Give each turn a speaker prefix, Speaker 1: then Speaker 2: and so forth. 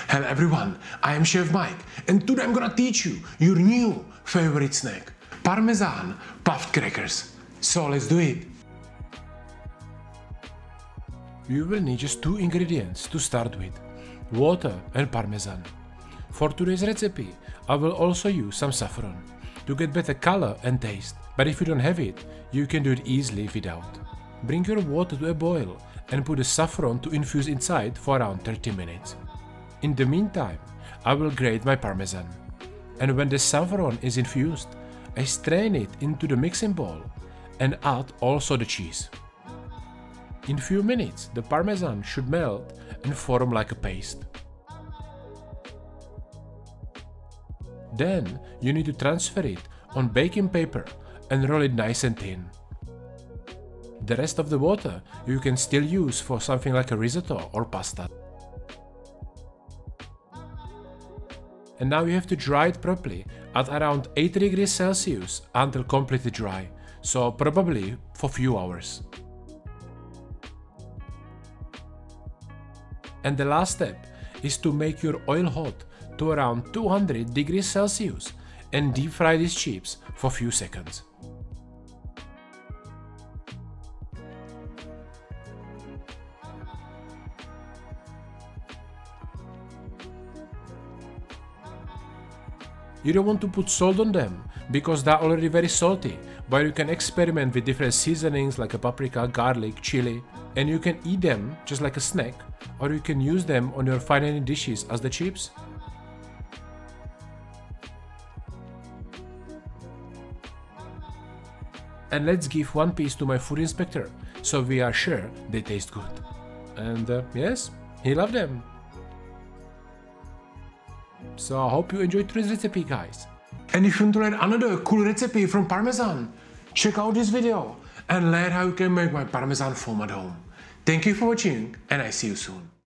Speaker 1: Hello everyone, I am Chef Mike and today I'm gonna teach you your new favorite snack, Parmesan puffed crackers. So let's do it. You will need just two ingredients to start with, water and Parmesan. For today's recipe, I will also use some saffron to get better color and taste, but if you don't have it, you can do it easily without. Bring your water to a boil and put the saffron to infuse inside for around 30 minutes. In the meantime, I will grate my Parmesan, and when the saffron is infused, I strain it into the mixing bowl and add also the cheese. In few minutes, the Parmesan should melt and form like a paste. Then you need to transfer it on baking paper and roll it nice and thin. The rest of the water you can still use for something like a risotto or pasta. And now you have to dry it properly at around 80 degrees Celsius until completely dry, so probably for few hours. And the last step is to make your oil hot to around 200 degrees Celsius and deep fry these chips for few seconds. You don't want to put salt on them because they're already very salty, but you can experiment with different seasonings like a paprika, garlic, chili, and you can eat them just like a snack, or you can use them on your fine dining dishes as the chips. And let's give one piece to my food inspector, so we are sure they taste good. And yes, he loved them. So I hope you enjoyed today's recipe, guys. And if you want to learn another cool recipe from Parmesan, check out this video and learn how you can make my Parmesan foam at home. Thank you for watching and I see you soon.